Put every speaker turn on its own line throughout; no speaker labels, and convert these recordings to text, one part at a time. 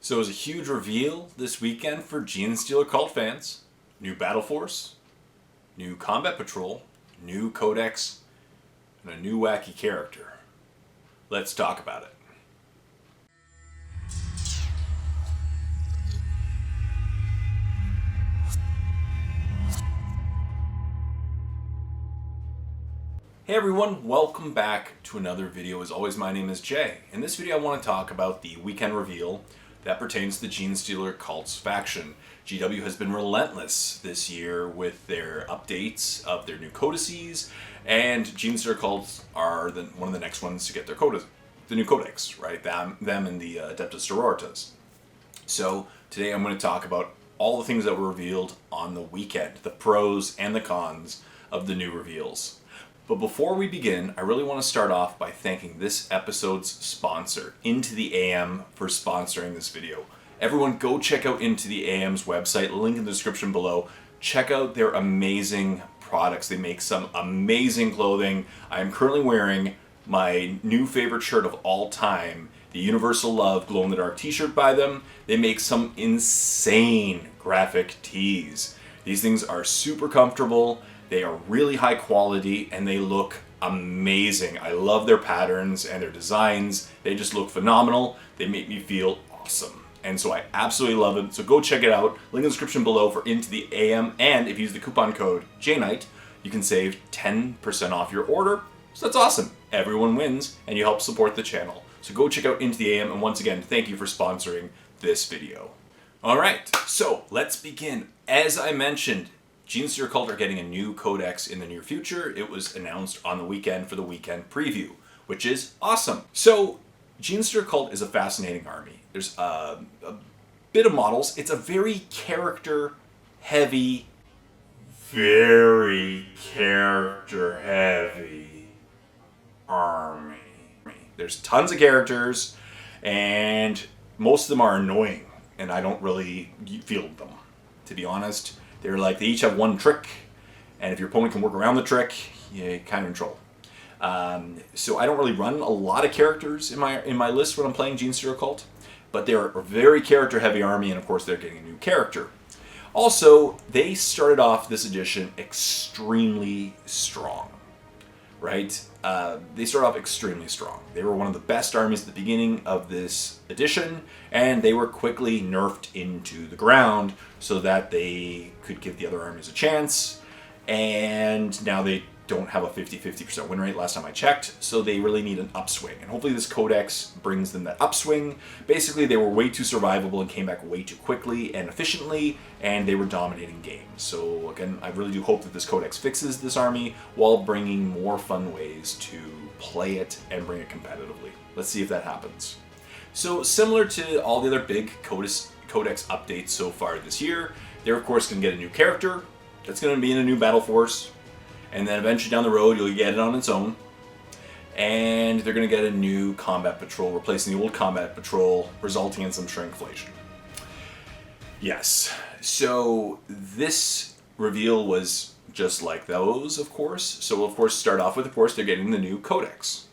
So it was a huge reveal this weekend for Genestealer Cult fans. New Battleforce, new Combat Patrol, new Codex, and a new wacky character. Let's talk about it. Hey everyone, welcome back to another video. As always, my name is Jay. In this video I want to talk about the weekend reveal that pertains to the Genestealer Cults faction. GW has been relentless this year with their updates of their new codices, and Genestealer Cults are one of the next ones to get their the new Codex, right? Them and the Adeptus Sororitas. So today I'm going to talk about all the things that were revealed on the weekend, the pros and the cons of the new reveals. But before we begin, I really want to start off by thanking this episode's sponsor, Into the AM, for sponsoring this video. Everyone go check out Into the AM's website, link in the description below. Check out their amazing products. They make some amazing clothing. I am currently wearing my new favorite shirt of all time, the Universal Love Glow in the Dark t-shirt by them. They make some insane graphic tees. These things are super comfortable. They are really high quality and they look amazing. I love their patterns and their designs. They just look phenomenal. They make me feel awesome. And so I absolutely love them. So go check it out. Link in the description below for Into the AM. And if you use the coupon code JNIGHT, you can save 10% off your order. So that's awesome. Everyone wins and you help support the channel. So go check out Into the AM. And once again, thank you for sponsoring this video. All right, so let's begin. As I mentioned, Genestealer Cult are getting a new codex in the near future. It was announced on the weekend for the weekend preview, which is awesome. So Genestealer Cult is a fascinating army. There's a bit of models. It's a very character-heavy army. There's tons of characters, and most of them are annoying, and I don't really field them, to be honest. They each have one trick, and if your opponent can work around the trick, you're kind of in trouble. So I don't really run a lot of characters in my list when I'm playing Genestealer Cult, but they're a very character-heavy army, and of course they're getting a new character. Also, they started off this edition extremely strong, right? They started off extremely strong. They were one of the best armies at the beginning of this edition, and they were quickly nerfed into the ground so that they could give the other armies a chance, and now they don't have a 50-50% win rate last time I checked, so they really need an upswing, and hopefully this codex brings them that upswing. Basically, they were way too survivable and came back way too quickly and efficiently, and they were dominating games. So again, I really do hope that this codex fixes this army while bringing more fun ways to play it and bring it competitively. Let's see if that happens. So similar to all the other big codex updates so far this year, they're of course going to get a new character that's going to be in a new Battleforce. And then eventually down the road, you'll get it on its own. And they're going to get a new Combat Patrol, replacing the old Combat Patrol, resulting in some shrinkflation. Yes, so this reveal was just like those, of course. So we'll, of course, start off with, of course, they're getting the new Codex,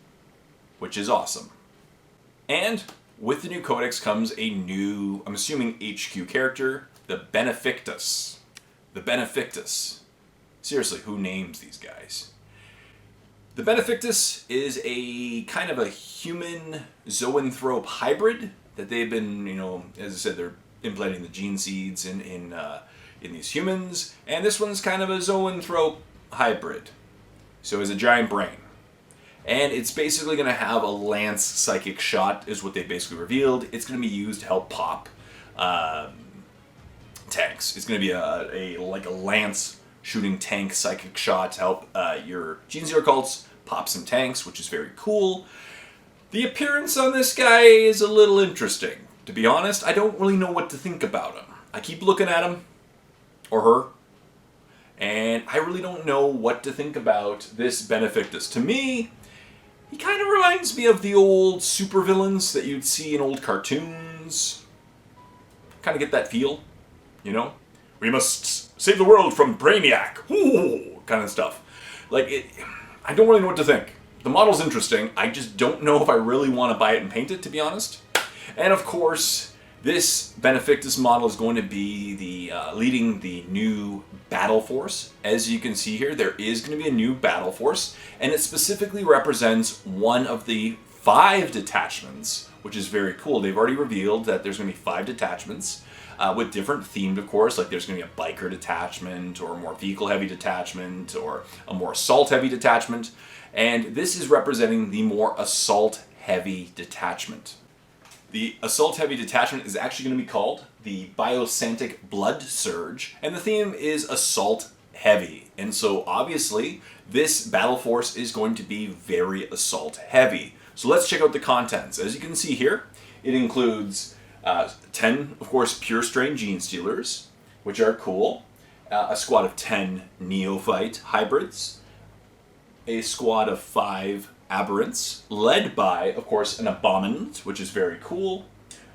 which is awesome. And with the new Codex comes a new, I'm assuming, HQ character, the Benefactus. The Benefactus. Seriously, who names these guys? The Benefactus is a kind of a human zoanthrope hybrid that they've been, as I said, they're implanting the gene seeds in these humans, and this one's kind of a zoanthrope hybrid. So it's a giant brain. And it's basically going to have a lance psychic shot, is what they basically revealed. It's going to be used to help pop tanks. It's going to be like a lance shooting tank psychic shot to help your Genestealer Cults pop some tanks, which is very cool. The appearance on this guy is a little interesting. To be honest, I don't really know what to think about him. I keep looking at him, or her, and I really don't know what to think about this Benefactus. To me, he kind of reminds me of the old supervillains that you'd see in old cartoons. Kind of get that feel, We must save the world from Brainiac, ooh, kind of stuff. I don't really know what to think. The model's interesting. I just don't know if I really want to buy it and paint it, to be honest. And of course, This Benefactus model is going to be the leading the new battle force. As you can see here, there is going to be a new battle force, and it specifically represents one of the 5 detachments, which is very cool. They've already revealed that there's going to be 5 detachments with different themed, of course. Like there's going to be a biker detachment, or a more vehicle-heavy detachment, or a more assault-heavy detachment. And this is representing the more assault-heavy detachment. The assault-heavy detachment is actually going to be called the Biosantic Blood Surge, and the theme is assault-heavy. And so obviously, this battle force is going to be very assault-heavy. So let's check out the contents. As you can see here, it includes 10, of course, pure strain Genestealers, which are cool, a squad of 10 Neophyte hybrids, a squad of 5 Aberrants, led by, of course, an Abominant, which is very cool,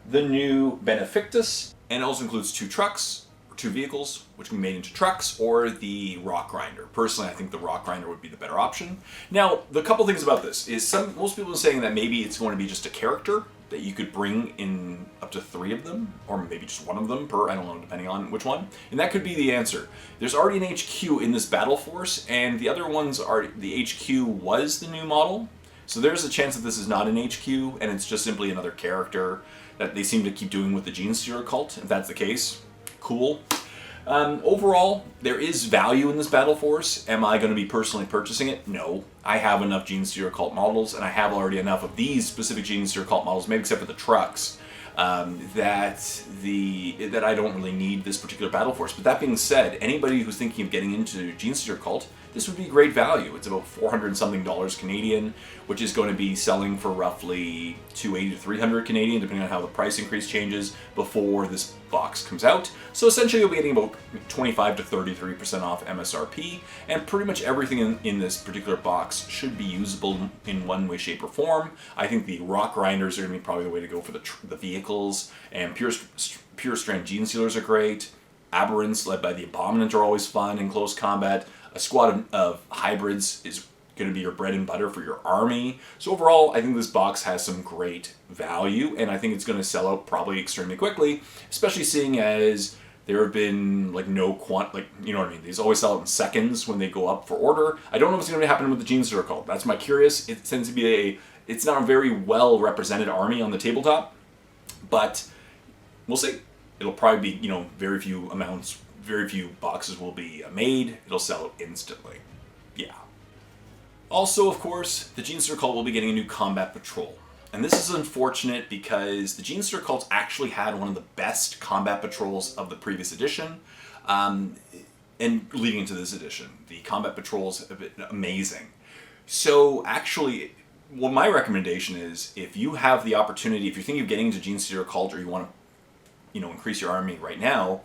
the new Benefactus, and it also includes 2 trucks, or 2 vehicles, which can be made into trucks, or the Rock Grinder. Personally, I think the Rock Grinder would be the better option. Now, the couple things about this is most people are saying that maybe it's going to be just a character that you could bring in up to 3 of them, or maybe just 1 of them per, I don't know, depending on which one. And that could be the answer. There's already an HQ in this battle force, and the other ones are, the HQ was the new model. So there's a chance that this is not an HQ, and it's just simply another character that they seem to keep doing with the Genestealer cult. If that's the case, cool. Overall, there is value in this battle force. Am I going to be personally purchasing it? No. I have enough Genestealer cult models, and I have already enough of these specific Genestealer cult models, maybe except for the trucks, that I don't really need this particular battle force. But that being said, anybody who's thinking of getting into Genestealer cult, this would be great value. It's about $400 and something Canadian, which is going to be selling for roughly $280 to $300 Canadian, depending on how the price increase changes before this box comes out. So essentially you'll be getting about 25 to 33% off MSRP, and pretty much everything in this particular box should be usable in one way, shape, or form. I think the Rock Grinders are going to be probably the way to go for the vehicles, and pure strain Genestealers are great. Aberrants, led by the Abominant, are always fun in close combat. A squad of hybrids is going to be your bread and butter for your army. So overall, I think this box has some great value, and I think it's going to sell out probably extremely quickly, especially seeing as there have been you know what I mean? These always sell out in seconds when they go up for order. I don't know what's going to happen with the Genestealer cult. That's my curious. It tends to be it's not a very well represented army on the tabletop, but we'll see. It'll probably be, very few boxes will be made. It'll sell out instantly. Yeah. Also, of course, the Genestealer cult will be getting a new combat patrol. And this is unfortunate because the Genestealer cult actually had one of the best combat patrols of the previous edition, and leading into this edition. The combat patrols have been amazing. So actually, what my recommendation is, if you have the opportunity, if you're thinking of getting into Genestealer cult, or you want to increase your army right now,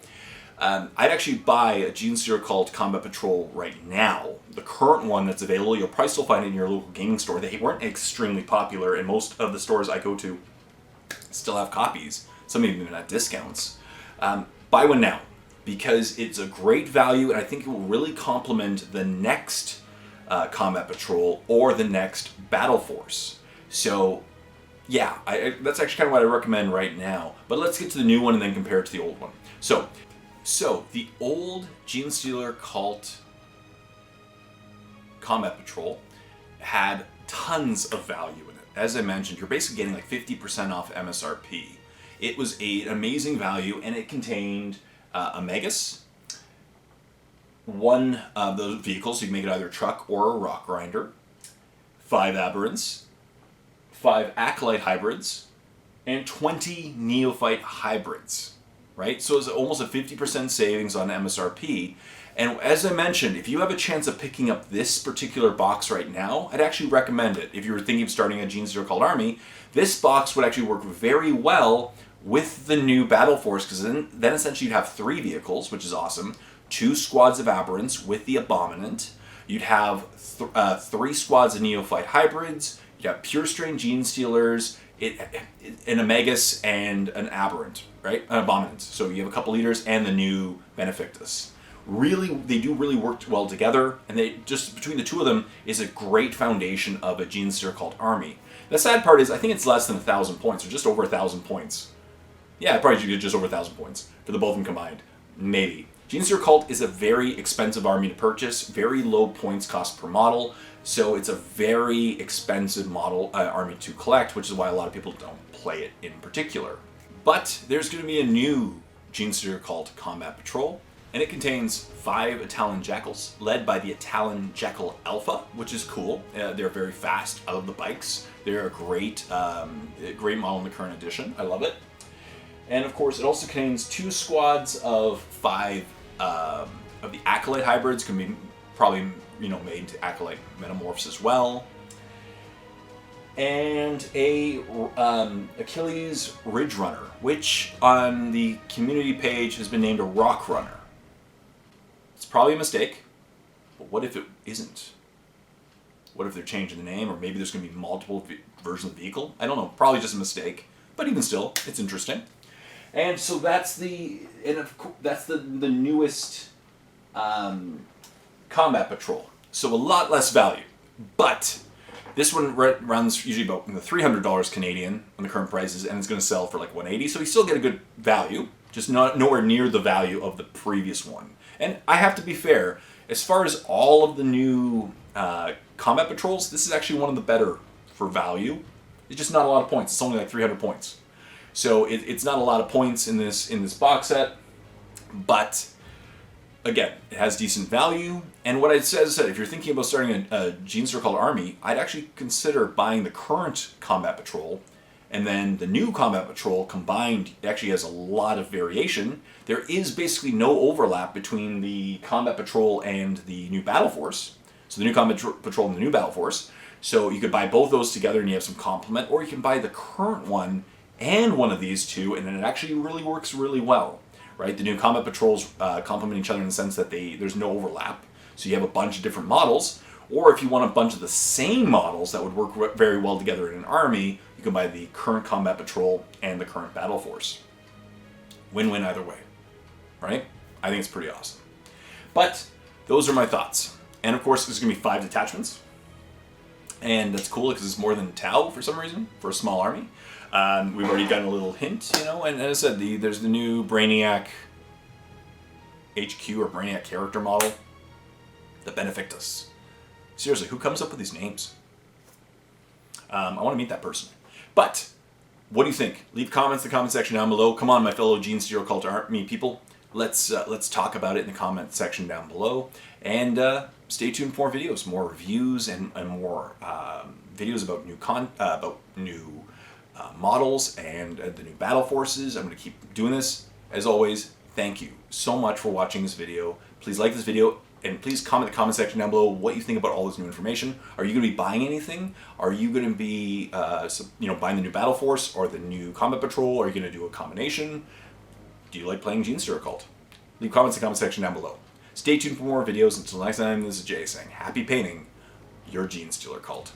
I'd actually buy a Genestealer cult combat patrol right now. The current one that's available, you'll probably still find it in your local gaming store. They weren't extremely popular, and most of the stores I go to still have copies, some even at discounts. Buy one now, because it's a great value, and I think it will really complement the next combat patrol or the next battle force. So yeah, that's actually kind of what I recommend right now. But let's get to the new one and then compare it to the old one. So the old Genestealer cult combat patrol had tons of value in it. As I mentioned, you're basically getting like 50% off MSRP. It was an amazing value, and it contained a Magus, one of those vehicles, so you can make it either a truck or a Rock Grinder, 5 Aberrants, 5 Acolyte hybrids, and 20 Neophyte hybrids, right? So it's almost a 50% savings on MSRP. And as I mentioned, if you have a chance of picking up this particular box right now, I'd actually recommend it. If you were thinking of starting a Genestealer cult army, this box would actually work very well with the new battle force, because then essentially you'd have 3 vehicles, which is awesome, 2 squads of Aberrants with the Abominant, you'd have 3 squads of Neophyte hybrids, you have pure strain Genestealers, an Magus and an Aberrant, right? An Abominant. So you have a couple leaders and the new Benefactus. Really, they do really work well together, and they just between the two of them is a great foundation of a Genestealer cult army. The sad part is, I think it's less than 1,000 points, or just over 1,000 points. Yeah, probably should get just over 1,000 points for the both of them combined. Maybe. Genestealer Cult is a very expensive army to purchase, very low points cost per model, so it's a very expensive model army to collect, which is why a lot of people don't play it in particular. But there's going to be a new Genestealer Cult Combat Patrol, and it contains 5 Italian Jackals, led by the Italian Jackal Alpha, which is cool. They're very fast out of the bikes. They're a great model in the current edition. I love it. And of course, it also contains 2 squads of 5 of the Acolyte hybrids. Can be probably made to Acolyte metamorphs as well. And a Achilles Ridge Runner, which on the community page has been named a Rock Runner. It's probably a mistake, but what if it isn't? What if they're changing the name, or maybe there's going to be multiple versions of the vehicle? I don't know. Probably just a mistake, but even still, it's interesting. And so that's the newest combat patrol. So a lot less value, but this one runs usually about $300 Canadian on the current prices, and it's going to sell for like $180. So you still get a good value, just nowhere near the value of the previous one. And I have to be fair, as far as all of the new combat patrols, this is actually one of the better for value. It's just not a lot of points. It's only like 300 points. So it's not a lot of points in this box set, but again, it has decent value. And what I said, if you're thinking about starting a Genestealer Cult army, I'd actually consider buying the current combat patrol, and then the new combat patrol combined actually has a lot of variation. There is basically no overlap between the combat patrol and the new battle force. So the new combat patrol and the new battle force. So you could buy both those together and you have some complement, or you can buy the current one and one of these two, and then it actually really works really well, right? The new combat patrols complement each other in the sense that there's no overlap. So you have a bunch of different models, or if you want a bunch of the same models that would work very well together in an army, you can buy the current combat patrol and the current battle force. Win-win either way, right? I think it's pretty awesome. But those are my thoughts. And of course, there's going to be 5 detachments. And that's cool because it's more than Tau for some reason, for a small army. We've already gotten a little hint, and as I said, there's the new Brainiac HQ or Brainiac character model, the Benefactus. Seriously, who comes up with these names? I want to meet that person. But what do you think? Leave comments in the comment section down below. Come on, my fellow Genestealer Cult army people. Let's talk about it in the comment section down below. And stay tuned for more videos, more reviews, and more videos about new models and the new battle forces. I'm going to keep doing this. As always, thank you so much for watching this video. Please like this video, and please comment in the comment section down below what you think about all this new information. Are you going to be buying anything? Are you going to be buying the new battle force or the new combat patrol? Are you going to do a combination? Do you like playing Genestealer Cult? Leave comments in the comment section down below. Stay tuned for more videos. Until next time, this is Jay saying happy painting, your Genestealer Cult.